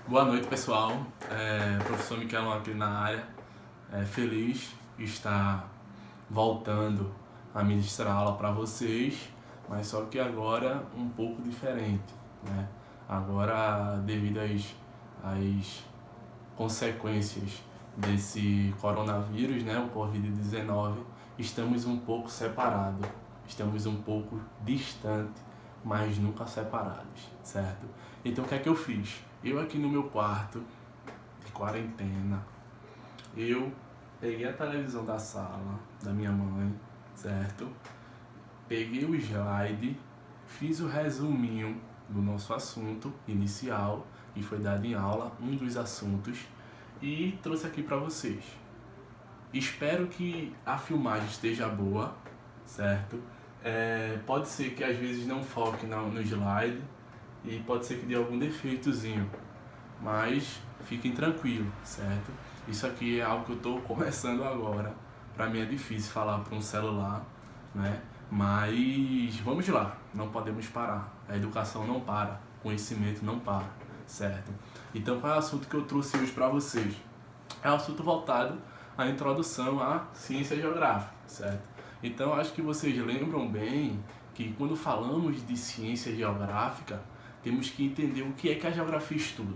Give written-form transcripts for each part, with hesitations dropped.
Boa noite, pessoal. Professor Miquelão aqui na área. Feliz de estar voltando a ministrar aula para vocês, mas só que agora um pouco diferente, né? Agora, devido às consequências desse coronavírus, né, o Covid-19, estamos um pouco separados, estamos um pouco distantes, mas nunca separados, certo? Então o que é que eu fiz? Eu aqui no meu quarto, de quarentena, eu peguei a televisão da sala da minha mãe, certo? Peguei o slide, fiz o resuminho do nosso assunto inicial, que foi dado em aula, um dos assuntos, e trouxe aqui para vocês. Espero que a filmagem esteja boa, certo? Pode ser que às vezes não foque no slide e pode ser que dê algum defeitozinho, mas fiquem tranquilos, certo? Isso aqui é algo que eu estou começando agora. Para mim é difícil falar para um celular, né? Mas vamos lá, não podemos parar. A educação não para, o conhecimento não para, certo? Então qual é o assunto que eu trouxe hoje para vocês? É um assunto voltado à introdução à ciência geográfica, certo? Então acho que vocês lembram bem que quando falamos de ciência geográfica, temos que entender o que é que a geografia estuda.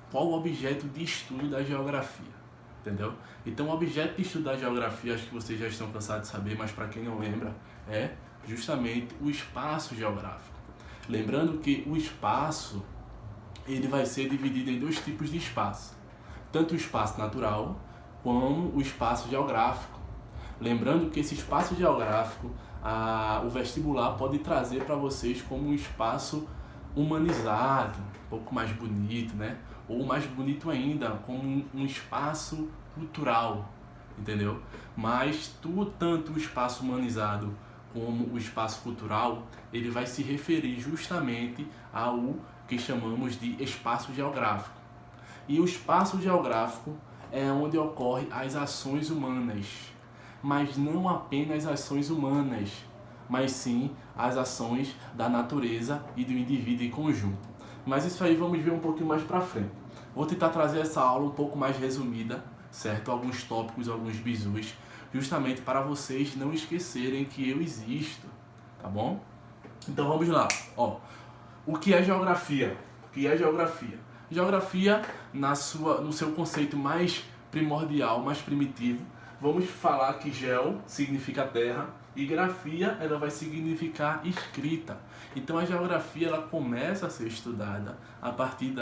Qual o objeto de estudo da geografia, entendeu? Então o objeto de estudo da geografia, acho que vocês já estão cansados de saber, mas para quem não lembra, é justamente o espaço geográfico. Lembrando que o espaço, ele vai ser dividido em dois tipos de espaço. Tanto o espaço natural, como o espaço geográfico. Lembrando que esse espaço geográfico, o vestibular pode trazer para vocês como um espaço humanizado, um pouco mais bonito, né? Ou mais bonito ainda, como um espaço cultural, entendeu? Mas tanto o espaço humanizado como o espaço cultural, ele vai se referir justamente ao que chamamos de espaço geográfico. E o espaço geográfico é onde ocorrem as ações humanas, mas não apenas ações humanas, mas sim as ações da natureza e do indivíduo em conjunto. Mas isso aí vamos ver um pouquinho mais para frente. Vou tentar trazer essa aula um pouco mais resumida, certo? Alguns tópicos, alguns bizus, justamente para vocês não esquecerem que eu existo, tá bom? Então vamos lá. O que é geografia? O que é geografia? Geografia, no seu conceito mais primordial, mais primitivo, vamos falar que geo significa terra e grafia ela vai significar escrita. Então a geografia ela começa a ser estudada a partir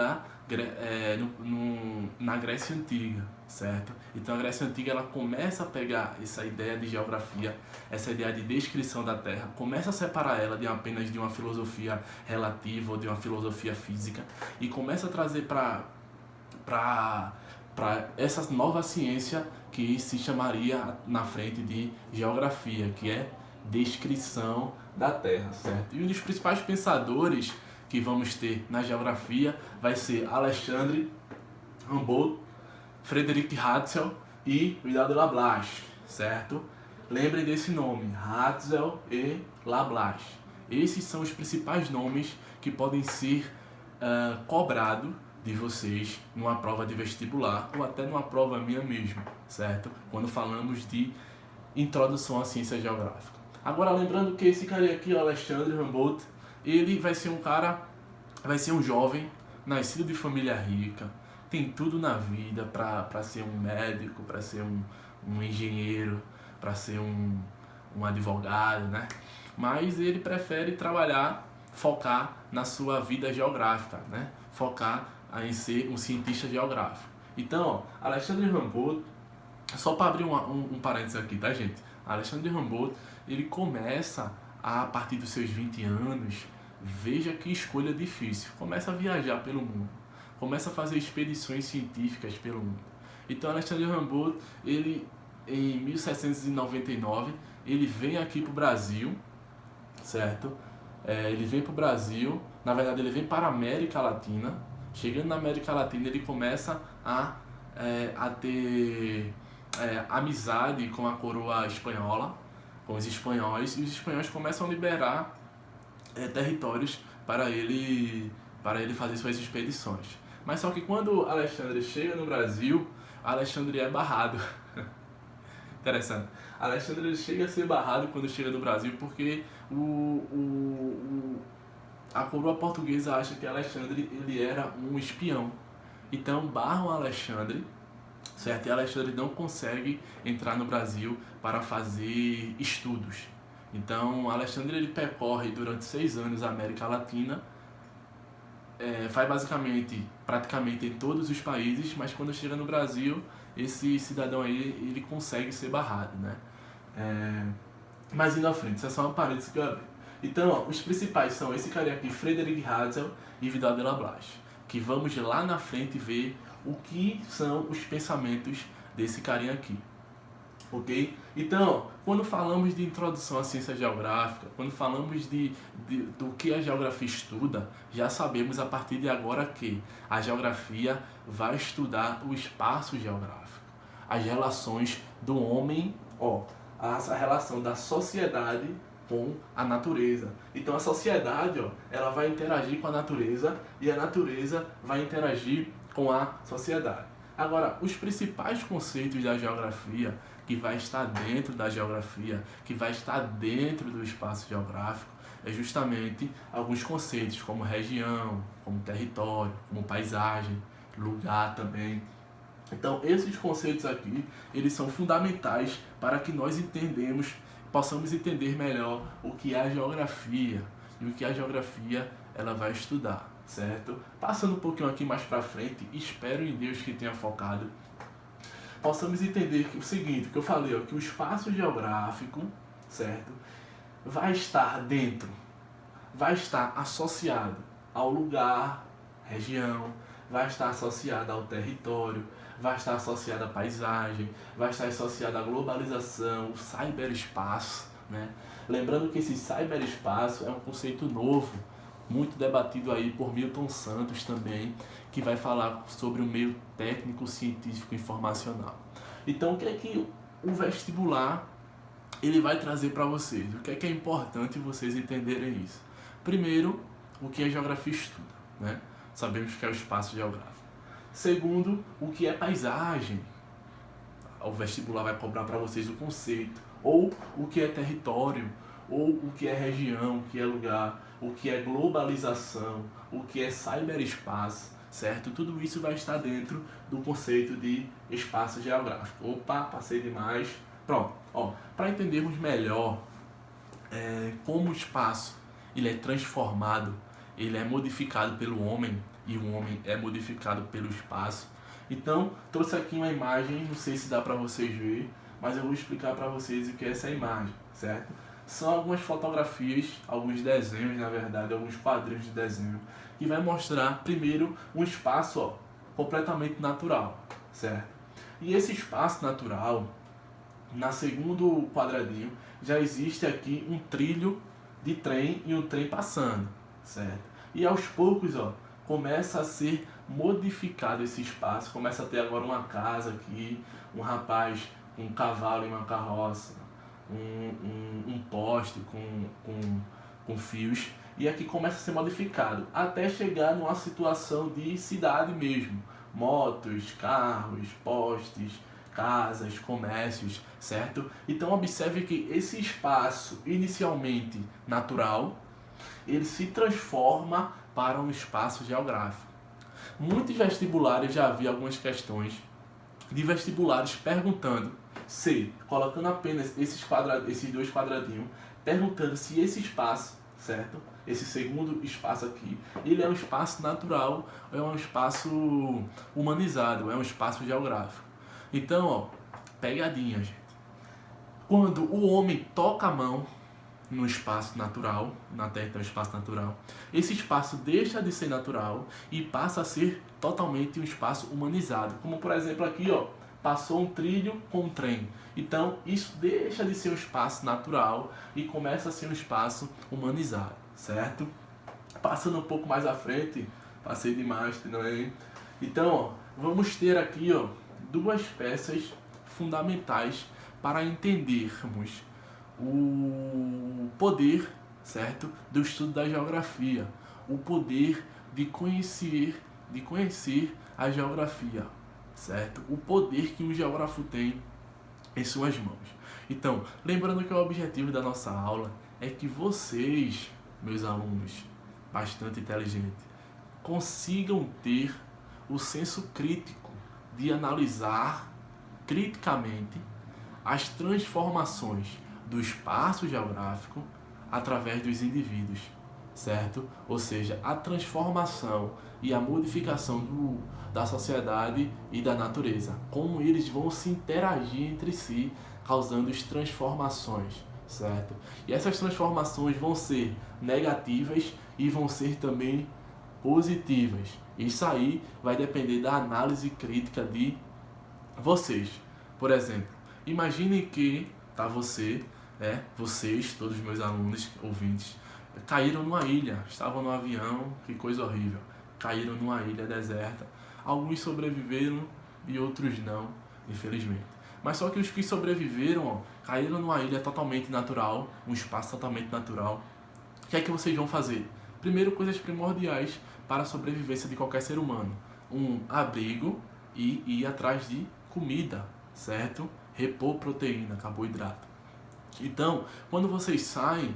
na Grécia Antiga, certo? Então a Grécia Antiga ela começa a pegar essa ideia de geografia, essa ideia de descrição da Terra, começa a separar ela de apenas de uma filosofia relativa ou de uma filosofia física e começa a trazer para essa nova ciência que se chamaria na frente de geografia, que é descrição da Terra, certo? E um dos principais pensadores que vamos ter na geografia vai ser Alexandre Humboldt, Frederic Ratzel e Vidal de Lablache, certo? Lembrem desse nome, Ratzel e Lablache. Esses são os principais nomes que podem ser cobrados de vocês numa prova de vestibular ou até numa prova minha mesmo, certo? Quando falamos de introdução à ciência geográfica. Agora lembrando que esse cara aqui, o Alexandre Humboldt, ele vai ser um jovem, nascido de família rica, tem tudo na vida para ser um médico, para ser um engenheiro, para ser um advogado, né? Mas ele prefere focar na sua vida geográfica, né? Focar em ser um cientista geográfico. Então, Alexandre Humboldt, só para abrir um parênteses aqui, tá, gente? Alexandre Humboldt, ele começa a partir dos seus 20 anos, veja que escolha difícil, começa a viajar pelo mundo, começa a fazer expedições científicas pelo mundo. Então, Alexandre Humboldt, ele, em 1799, ele vem aqui para o Brasil, certo? Ele vem para o Brasil, na verdade ele vem para a América Latina. Chegando na América Latina ele começa a ter amizade com a coroa espanhola, com os espanhóis, e os espanhóis começam a liberar territórios para ele fazer suas expedições. Mas só que quando Alexandre chega no Brasil, Alexandre é barrado. Interessante. Alexandre chega a ser barrado quando chega no Brasil porque a coroa portuguesa acha que Alexandre ele era um espião. Então barram Alexandre, certo? E Alexandre não consegue entrar no Brasil para fazer estudos. Então Alexandre ele percorre durante 6 anos a América Latina, faz praticamente em todos os países, mas quando chega no Brasil, esse cidadão aí ele consegue ser barrado, né? Mas indo à frente, isso é só uma parênteses que eu abri. Então, ó, os principais são esse cara aqui, Frederic Harzel e Vidal de la Blache, que vamos lá na frente ver o que são os pensamentos desse carinha aqui, ok? Então, quando falamos de introdução à ciência geográfica, quando falamos do que a geografia estuda, já sabemos a partir de agora que a geografia vai estudar o espaço geográfico, as relações do homem, essa relação da sociedade com a natureza. Então a sociedade, ela vai interagir com a natureza e a natureza vai interagir com a sociedade. Agora, os principais conceitos da geografia, que vai estar dentro da geografia, que vai estar dentro do espaço geográfico, é justamente alguns conceitos como região, como território, como paisagem, lugar também. Então, esses conceitos aqui, eles são fundamentais para que nós possamos entender melhor o que é a geografia e o que a geografia ela vai estudar, certo? Passando um pouquinho aqui mais para frente, espero em Deus que tenha focado, possamos entender que o seguinte, que eu falei, que o espaço geográfico, certo? Vai estar associado ao lugar, região, vai estar associado ao território, vai estar associado à paisagem, vai estar associado à globalização, o cyberespaço, né? Lembrando que esse cyberespaço é um conceito novo, muito debatido aí por Milton Santos também, que vai falar sobre o meio técnico, científico e informacional. Então, o que é que o vestibular ele vai trazer para vocês? O que é importante vocês entenderem isso? Primeiro, o que a geografia estuda, né? Sabemos que é o espaço geográfico. Segundo, o que é paisagem. O vestibular vai cobrar para vocês o conceito. Ou o que é território, ou o que é região, o que é lugar, o que é globalização, o que é cyberespaço, certo? Tudo isso vai estar dentro do conceito de espaço geográfico. Opa, passei demais. Pronto. Para entendermos melhor como o espaço ele é transformado, ele é modificado pelo homem, e o homem é modificado pelo espaço. Então, trouxe aqui uma imagem, não sei se dá para vocês verem, mas eu vou explicar para vocês o que é essa imagem, certo? São algumas fotografias, alguns desenhos, na verdade, alguns quadrinhos de desenho, que vai mostrar, primeiro, um espaço completamente natural, certo? E esse espaço natural, na segundo quadradinho, já existe aqui um trilho de trem e um trem passando, certo? E aos poucos, começa a ser modificado esse espaço, começa a ter agora uma casa aqui, um rapaz com um cavalo em uma carroça, um poste com fios, e aqui começa a ser modificado, até chegar numa situação de cidade mesmo, motos, carros, postes, casas, comércios, certo? Então observe que esse espaço inicialmente natural, ele se transforma para um espaço geográfico. Muitos vestibulares, já vi algumas questões de vestibulares perguntando colocando apenas esses dois quadradinhos, perguntando se esse espaço, certo? Esse segundo espaço aqui, ele é um espaço natural ou é um espaço humanizado, é um espaço geográfico. Então, pegadinha, gente. Quando o homem toca a mão no espaço natural, na Terra tem um espaço natural, esse espaço deixa de ser natural e passa a ser totalmente um espaço humanizado. Como por exemplo aqui, passou um trilho com um trem. Então isso deixa de ser um espaço natural e começa a ser um espaço humanizado, certo? Passando um pouco mais à frente, passei demais também. Então, vamos ter aqui, duas peças fundamentais para entendermos o poder, certo, do estudo da geografia, o poder de conhecer de conhecer a geografia, certo? O poder que um geógrafo tem em suas mãos. Então, lembrando que o objetivo da nossa aula é que vocês, meus alunos, bastante inteligentes, consigam ter o senso crítico de analisar criticamente as transformações do espaço geográfico através dos indivíduos, certo? Ou seja, a transformação e a modificação da sociedade e da natureza, como eles vão se interagir entre si, causando as transformações, certo? E essas transformações vão ser negativas e vão ser também positivas. Isso aí vai depender da análise crítica de vocês. Por exemplo, imagine que vocês, todos os meus alunos, ouvintes, caíram numa ilha, estavam no avião, que coisa horrível, caíram numa ilha deserta. Alguns sobreviveram e outros não, infelizmente. Mas só que os que sobreviveram, caíram numa ilha totalmente natural, um espaço totalmente natural. O que é que vocês vão fazer? Primeiro, coisas primordiais para a sobrevivência de qualquer ser humano. Um abrigo e ir atrás de comida, certo? Repor proteína, carboidrato. Então, quando vocês saem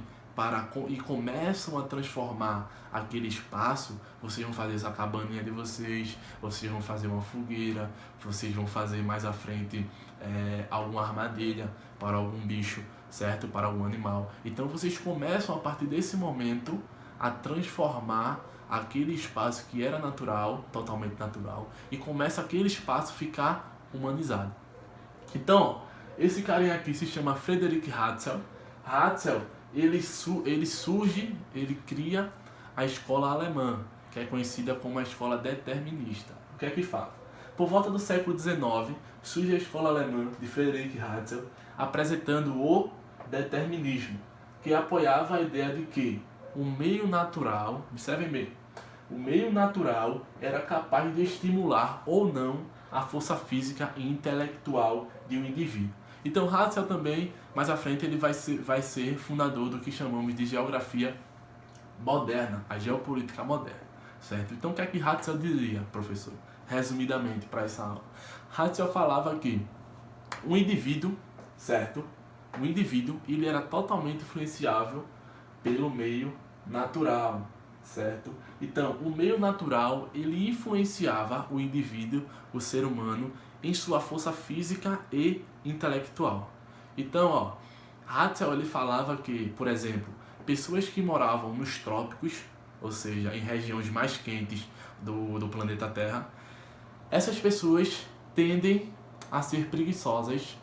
e começam a transformar aquele espaço, vocês vão fazer essa cabaninha de vocês vão fazer uma fogueira, vocês vão fazer mais à frente alguma armadilha para algum bicho, certo? Para algum animal. Então vocês começam a partir desse momento a transformar aquele espaço que era natural, totalmente natural, e começa aquele espaço a ficar humanizado. Então, esse carinha aqui se chama Frederick Hatzel. Hatzel, ele cria a escola alemã, que é conhecida como a escola determinista. O que é que fala? Por volta do século XIX, surge a escola alemã de Frederick Hatzel, apresentando o determinismo, que apoiava a ideia de que o meio natural, observem bem, o meio natural era capaz de estimular ou não a força física e intelectual de um indivíduo. Então Hatzel também, mais à frente, ele vai ser fundador do que chamamos de geografia moderna, a geopolítica moderna, certo? Então o que é que Hatzel diria, professor? Resumidamente, para essa aula. Hatzel falava que o indivíduo, certo? O indivíduo, ele era totalmente influenciável pelo meio natural, certo? Então, o meio natural, ele influenciava o indivíduo, o ser humano, em sua força física e intelectual. Então, Hatzel, ele falava que, por exemplo, pessoas que moravam nos trópicos, ou seja, em regiões mais quentes do planeta Terra, essas pessoas tendem a ser preguiçosas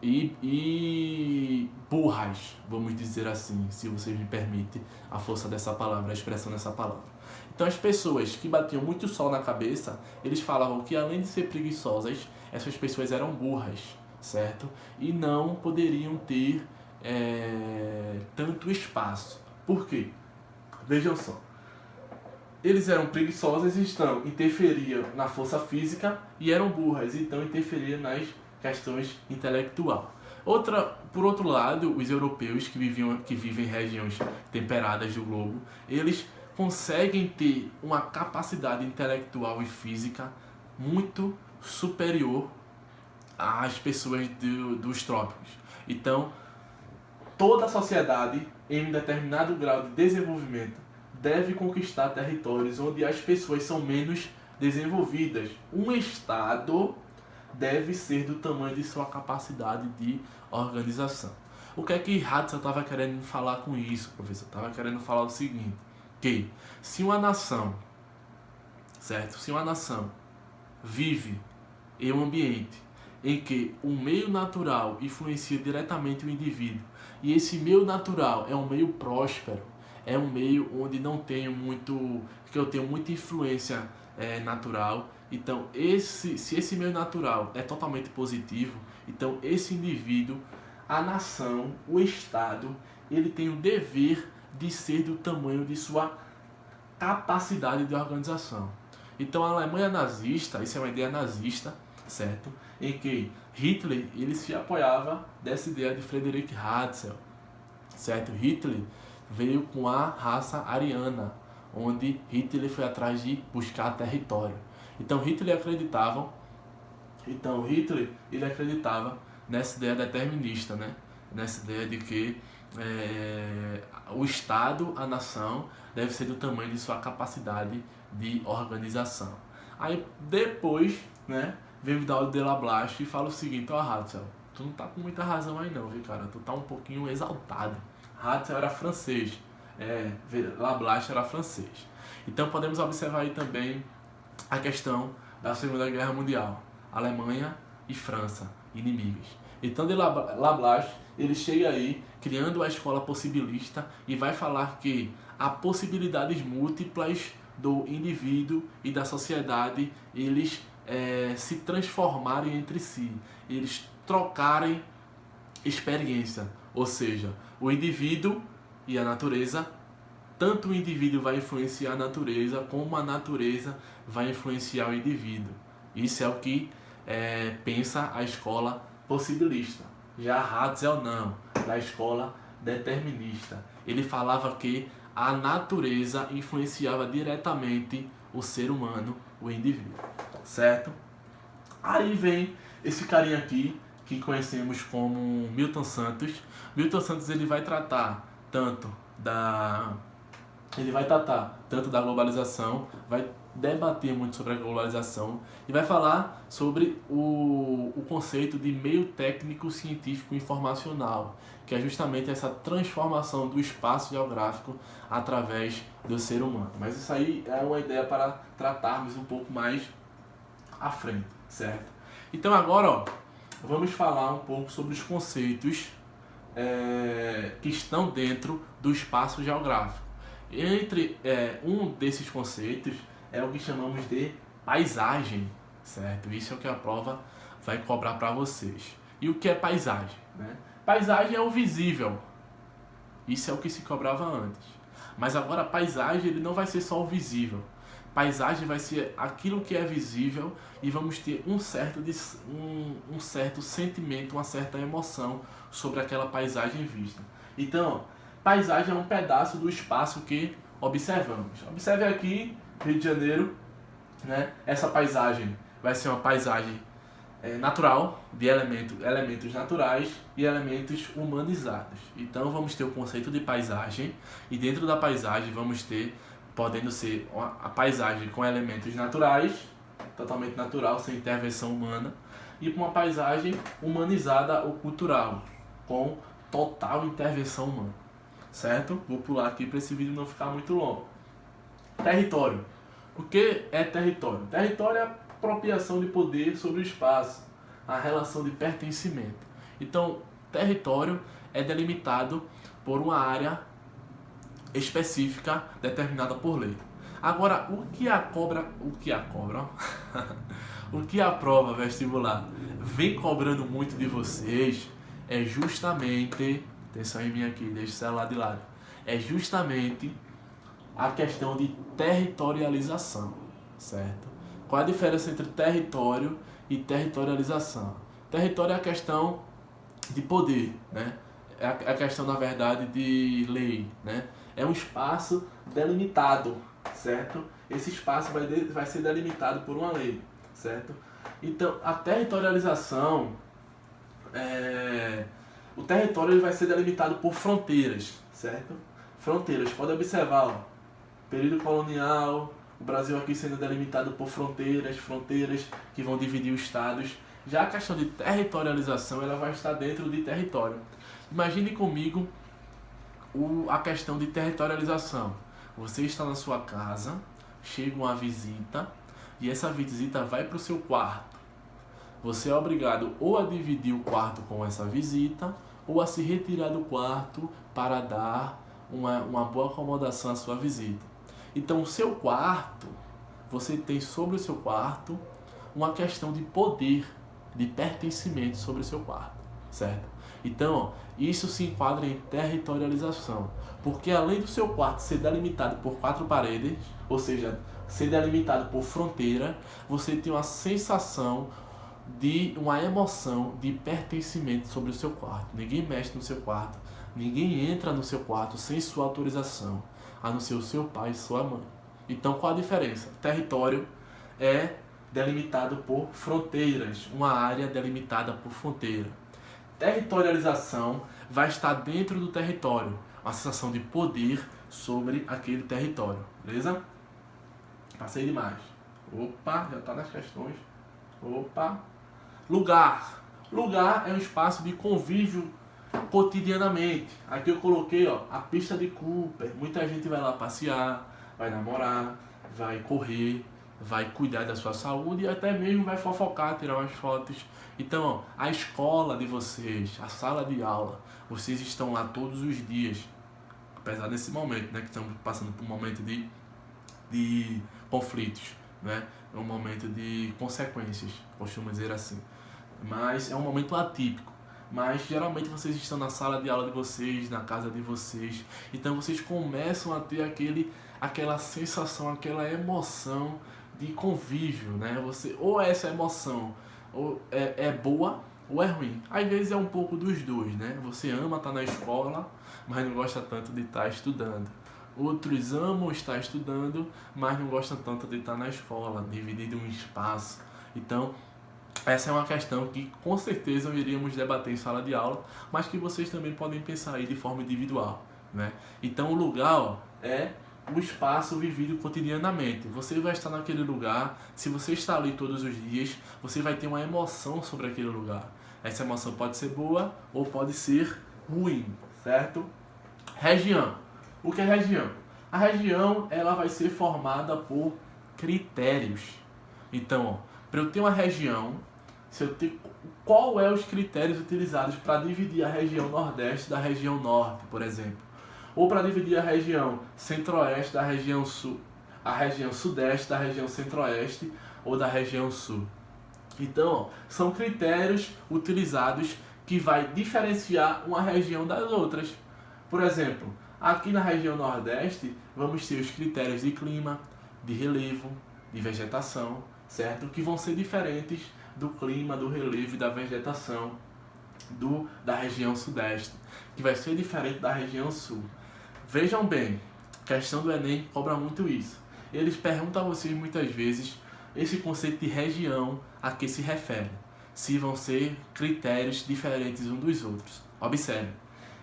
e burras, vamos dizer assim, se vocês me permitem a força dessa palavra, a expressão dessa palavra. Então as pessoas que batiam muito sol na cabeça, eles falavam que além de ser preguiçosas, essas pessoas eram burras, certo? E não poderiam ter tanto espaço. Por quê? Vejam só. Eles eram preguiçosas, então interferiam na força física, e eram burras, então interferiam nas questões intelectuais. Por outro lado, os europeus que vivem em regiões temperadas do globo, eles conseguem ter uma capacidade intelectual e física muito superior às pessoas dos trópicos. Então, toda a sociedade, em um determinado grau de desenvolvimento, deve conquistar territórios onde as pessoas são menos desenvolvidas. Um Estado deve ser do tamanho de sua capacidade de organização. O que é que Hatzel estava querendo falar com isso, professor? Estava querendo falar o seguinte, que se uma nação, certo? Se uma nação vive em um ambiente em que o meio natural influencia diretamente o indivíduo, e esse meio natural é um meio próspero, é um meio onde eu tenho muita influência natural. Então, se esse meio natural é totalmente positivo, então esse indivíduo, a nação, o Estado, ele tem o dever de ser do tamanho de sua capacidade de organização. Então, a Alemanha nazista, isso é uma ideia nazista, certo? Em que Hitler, ele se apoiava dessa ideia de Frederick Hatzel, certo? Hitler veio com a raça ariana, onde Hitler foi atrás de buscar território. Então Hitler ele acreditava nessa ideia determinista, né? Nessa ideia de que o Estado, a nação, deve ser do tamanho de sua capacidade de organização. Aí depois, né, veio Vidal de Lablache e fala o seguinte: ó, Ratzel, tu não tá com muita razão aí não, viu, cara? Tu tá um pouquinho exaltado. Ratzel era francês, Lablache era francês. Então podemos observar aí também a questão da Segunda Guerra Mundial. Alemanha e França, inimigas. Então de Lablache, ele chega aí criando a escola possibilista e vai falar que há possibilidades múltiplas do indivíduo e da sociedade eles se transformarem entre si, eles trocarem experiência, ou seja, o indivíduo e a natureza, tanto o indivíduo vai influenciar a natureza, como a natureza vai influenciar o indivíduo. Isso é o que pensa a escola possibilista. Já Ratzel não, da escola determinista. Ele falava que a natureza influenciava diretamente o ser humano, o indivíduo, certo? Aí vem esse carinha aqui, que conhecemos como Milton Santos. Milton Santos ele vai tratar tanto da globalização, vai debater muito sobre a globalização e vai falar sobre o conceito de meio técnico científico informacional, que é justamente essa transformação do espaço geográfico através do ser humano. Mas isso aí é uma ideia para tratarmos um pouco mais à frente, certo? Então agora, vamos falar um pouco sobre os conceitos que estão dentro do espaço geográfico. Entre um desses conceitos é o que chamamos de paisagem, certo? Isso é o que a prova vai cobrar para vocês. E o que é paisagem, né? Paisagem é o visível. Isso é o que se cobrava antes. Mas agora a paisagem ele não vai ser só o visível. Paisagem vai ser aquilo que é visível e vamos ter um certo sentimento, uma certa emoção sobre aquela paisagem vista. Então, paisagem é um pedaço do espaço que observamos. Observe aqui, Rio de Janeiro, né? Essa paisagem vai ser uma paisagem natural, de elementos naturais e elementos humanizados. Então vamos ter o conceito de paisagem e dentro da paisagem vamos ter, podendo ser a paisagem com elementos naturais, totalmente natural, sem intervenção humana, e uma paisagem humanizada ou cultural, com total intervenção humana. Certo? Vou pular aqui para esse vídeo não ficar muito longo. Território. O que é território? Território é a apropriação de poder sobre o espaço, a relação de pertencimento. Então, território é delimitado por uma área específica determinada por lei. Agora, o que a prova vestibular vem cobrando muito de vocês é justamente, atenção em mim aqui, deixa o celular de lado, é justamente a questão de territorialização, certo? Qual a diferença entre território e territorialização? Território é a questão de poder, né? É a questão, na verdade, de lei, né? É um espaço delimitado, certo? Esse espaço vai ser delimitado por uma lei, certo? Então, a territorialização, o território ele vai ser delimitado por fronteiras, certo? Fronteiras, pode observar, ó, período colonial, o Brasil aqui sendo delimitado por fronteiras que vão dividir os estados. Já a questão de territorialização, ela vai estar dentro de território. Imagine comigo a questão de territorialização. Você está na sua casa, chega uma visita e essa visita vai para o seu quarto. Você é obrigado ou a dividir o quarto com essa visita ou a se retirar do quarto para dar uma boa acomodação à sua visita. Então, o seu quarto, você tem sobre o seu quarto uma questão de poder, de pertencimento sobre o seu quarto, certo? Então, isso se enquadra em territorialização, porque além do seu quarto ser delimitado por 4 paredes, ou seja, ser delimitado por fronteira, você tem uma sensação de uma emoção de pertencimento sobre o seu quarto. Ninguém mexe no seu quarto, ninguém entra no seu quarto sem sua autorização. a não ser o seu pai e sua mãe. Então, qual a diferença? Território é delimitado por fronteiras, uma área delimitada por fronteira. Territorialização vai estar dentro do território, uma sensação de poder sobre aquele território, beleza? Passei demais. Opa, já está nas questões. Opa. Lugar. Lugar é um espaço de convívio cotidianamente. Aqui eu coloquei, ó, a pista de Cooper. Muita gente vai lá passear, vai namorar, vai correr, vai cuidar da sua saúde e até mesmo vai fofocar, tirar umas fotos. Então, ó, a escola de vocês, a sala de aula, vocês estão lá todos os dias. Apesar desse momento, né, que estamos passando por um momento de conflitos, né? É um momento de consequências, costumo dizer assim. Mas é um momento atípico. Mas geralmente vocês estão na sala de aula de vocês, na casa de vocês. Então vocês começam a ter aquela sensação, aquela emoção de convívio, né? Ou essa emoção ou é boa ou é ruim. Às vezes é um pouco dos dois, né? Você ama estar na escola, mas não gosta tanto de estar estudando. Outros amam estar estudando, mas não gostam tanto de estar na escola, dividido um espaço. Então, essa é uma questão que com certeza iríamos debater em sala de aula, mas que vocês também podem pensar aí de forma individual, né? Então, o lugar, ó, é o espaço vivido cotidianamente. Você vai estar naquele lugar, se você está ali todos os dias, você vai ter uma emoção sobre aquele lugar. Essa emoção pode ser boa ou pode ser ruim, certo? Região. O que é região? A região, ela vai ser formada por critérios. Então, para eu ter uma região, qual é os critérios utilizados para dividir a região Nordeste da região Norte, por exemplo? Ou para dividir a região Centro-Oeste da região Sul, a região Sudeste da região Centro-Oeste ou da região Sul. Então, ó, são critérios utilizados que vai diferenciar uma região das outras. Por exemplo, aqui na região Nordeste, vamos ter os critérios de clima, de relevo, de vegetação, certo? Que vão ser diferentes do clima, do relevo e da vegetação da região Sudeste, que vai ser diferente da região Sul. Vejam bem, a questão do Enem cobra muito isso. Eles perguntam a vocês muitas vezes esse conceito de região a que se refere, se vão ser critérios diferentes uns dos outros. Observe,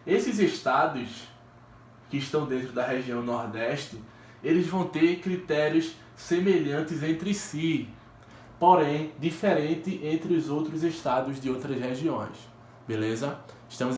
esses estados que estão dentro da região Nordeste, eles vão ter critérios semelhantes entre si, porém diferente entre os outros estados de outras regiões. Beleza? Estamos